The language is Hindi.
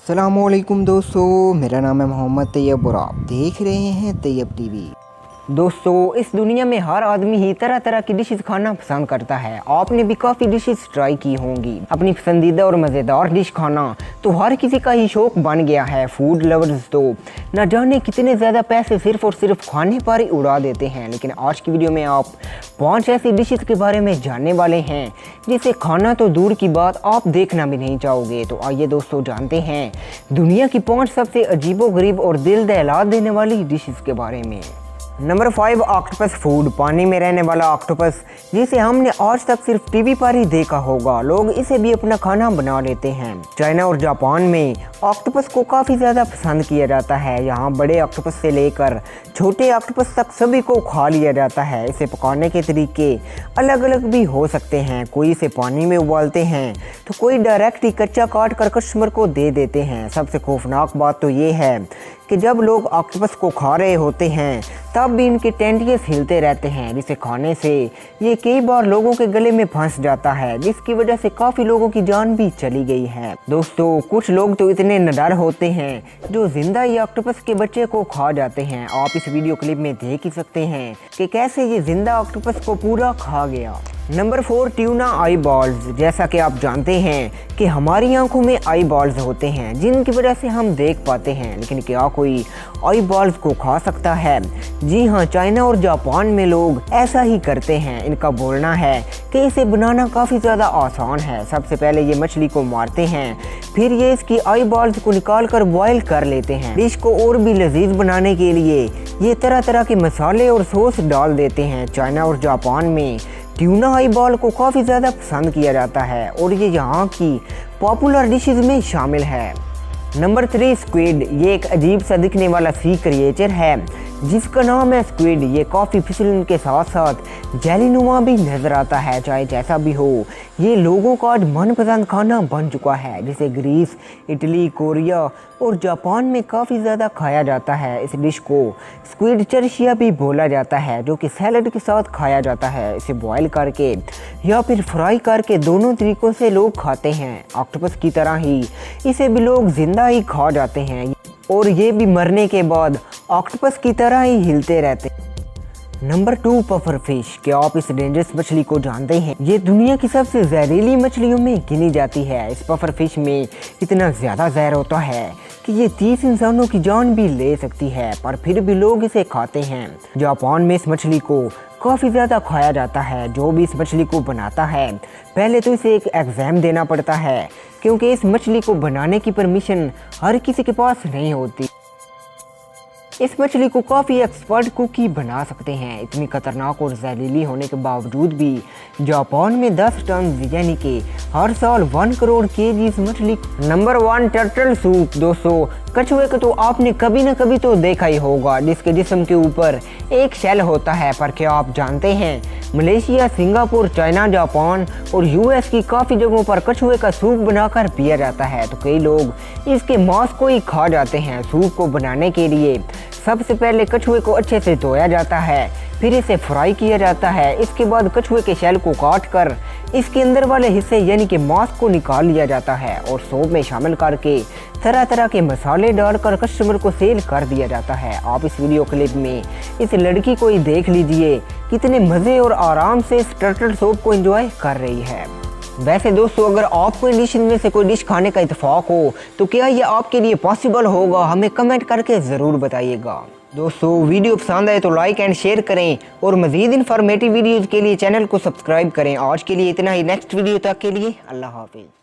अस्सलामुअलैकुम दोस्तों, मेरा नाम है मोहम्मद तैयब और आप देख रहे हैं तैयब टीवी। दोस्तों, इस दुनिया में हर आदमी ही तरह तरह की डिशेस खाना पसंद करता है। आपने भी काफ़ी डिशेस ट्राई की होंगी। अपनी पसंदीदा और मज़ेदार डिश खाना तो हर किसी का ही शौक बन गया है। फूड लवर्स तो न जाने कितने ज़्यादा पैसे सिर्फ और सिर्फ खाने पर ही उड़ा देते हैं। लेकिन आज की वीडियो में आप 5 ऐसी डिशेस के बारे में जानने वाले हैं जिसे खाना तो दूर की बात आप देखना भी नहीं चाहोगे। तो आइए दोस्तों, जानते हैं दुनिया की 5 सबसे अजीबोगरीब और दिल दहला देने वाली डिशेस के बारे में। Number 5, octopus food. पानी में रहने वाला ऑक्टोपस, जिसे हमने आज तक सिर्फ टीवी पर ही देखा होगा। लोग इसे भी अपना खाना बना लेते हैं। चाइना और जापान में ऑक्टोपस को काफ़ी ज़्यादा पसंद किया जाता है। यहाँ बड़े ऑक्टोपस से लेकर छोटे ऑक्टोपस तक सभी को खा लिया जाता है। इसे पकाने के तरीके अलग अलग भी हो सकते हैं। कोई इसे पानी में उबालते हैं तो कोई डायरेक्ट ही कच्चा काट कर कस्टमर को दे देते हैं। सबसे खौफनाक बात तो ये है कि जब लोग ऑक्टोपस को खा रहे होते हैं तब भी इनके टेंटियस हिलते रहते हैं, जिसे खाने से ये कई बार लोगों के गले में फंस जाता है, जिसकी वजह से काफ़ी लोगों की जान भी चली गई है। दोस्तों, कुछ लोग तो इतने निडर होते हैं जो जिंदा ही ऑक्टोपस के बच्चे को खा जाते हैं। आप इस वीडियो क्लिप में देख ही सकते हैं कि कैसे ये जिंदा ऑक्टोपस को पूरा खा गया। नंबर 4, ट्यूना आई बॉल्स। जैसा कि आप जानते हैं कि हमारी आंखों में आई बॉल्स होते हैं जिनकी वजह से हम देख पाते हैं, लेकिन क्या कोई आई बॉल्स को खा सकता है? जी हाँ, चाइना और जापान में लोग ऐसा ही करते हैं। इनका बोलना है कि इसे बनाना काफ़ी ज़्यादा आसान है। सबसे पहले ये मछली को मारते हैं, फिर ये इसकी आई बॉल्स को निकाल कर बॉयल कर लेते हैं। डिश को और भी लजीज बनाने के लिए ये तरह तरह के मसाले और सॉस डाल देते हैं। चाइना और जापान में ट्यूना आई बॉल को काफ़ी ज़्यादा पसंद किया जाता है और ये यहाँ की पॉपुलर डिशेस में शामिल है। Number 3, squid. ये एक अजीब सा दिखने वाला सी क्रिएचर है जिसका नाम है स्क्विड। ये काफ़ी फिसलन के साथ साथ जेलीनुमा भी नज़र आता है। चाहे जैसा भी हो, ये लोगों का आज मनपसंद खाना बन चुका है, जिसे ग्रीस, इटली, कोरिया और जापान में काफ़ी ज़्यादा खाया जाता है। इस डिश को स्क्विड चर्शिया भी बोला जाता है, जो कि सैलड के साथ खाया जाता है। इसे बॉयल करके या फिर फ्राई करके दोनों तरीक़ों से लोग खाते हैं। ऑक्टोपस की तरह ही इसे भी लोग जिंदा ही खा जाते हैं और ये भी मरने के बाद ऑक्टोपस की तरह ही हिलते रहते हैं। Number 2, puffer fish. क्या आप इस डेंजरस मछली को जानते हैं? ये दुनिया की सबसे जहरीली मछलियों में गिनी जाती है। इस पफर फिश में इतना ज़्यादा जहर होता है कि ये 30 इंसानों की जान भी ले सकती है, पर फिर भी लोग इसे खाते हैं। जापान में इस मछली को काफ़ी ज़्यादा खाया जाता है। जो भी इस मछली को बनाता है पहले तो इसे एक एग्ज़ाम देना पड़ता है, क्योंकि इस मछली को बनाने की परमिशन हर किसी के पास नहीं होती। इस मछली को काफ़ी एक्सपर्ट कुक ही बना सकते हैं। इतनी खतरनाक और जहरीली होने के बावजूद भी जापान में 10 टन यानी कि हर साल 1 करोड़ केजी इस मछली। Number 1, turtle soup. दोस्तों, कछुए को तो आपने कभी न कभी तो देखा ही होगा, जिसके जिस्म के ऊपर एक शेल होता है। पर क्या आप जानते हैं मलेशिया, सिंगापुर, चाइना, जापान और यूएस की काफ़ी जगहों पर कछुए का सूप बनाकर पिया जाता है। तो कई लोग इसके मांस को ही खा जाते हैं। सूप को बनाने के लिए सबसे पहले कछुए को अच्छे से धोया जाता है, फिर इसे फ्राई किया जाता है। इसके बाद कछुए के शैल को काट कर इसके अंदर वाले हिस्से यानी कि मांस को निकाल लिया जाता है और सूप में शामिल करके तरह तरह के मसाले डालकर कस्टमर को सेल कर दिया जाता है। आप इस वीडियो क्लिप में इस लड़की को ही देख लीजिए, कितने मज़े और आराम से इस टर्टल सूप को एंजॉय कर रही है। वैसे दोस्तों, अगर आपको इन डिश में से कोई डिश खाने का इत्तेफाक हो तो क्या ये आपके लिए पॉसिबल होगा? हमें कमेंट करके ज़रूर बताइएगा। दोस्तों, वीडियो पसंद आए तो लाइक एंड शेयर करें और मज़ीद इन्फॉर्मेटिव वीडियोज़ के लिए चैनल को सब्सक्राइब करें। आज के लिए इतना ही। नेक्स्ट वीडियो तक के लिए अल्लाह हाफिज़।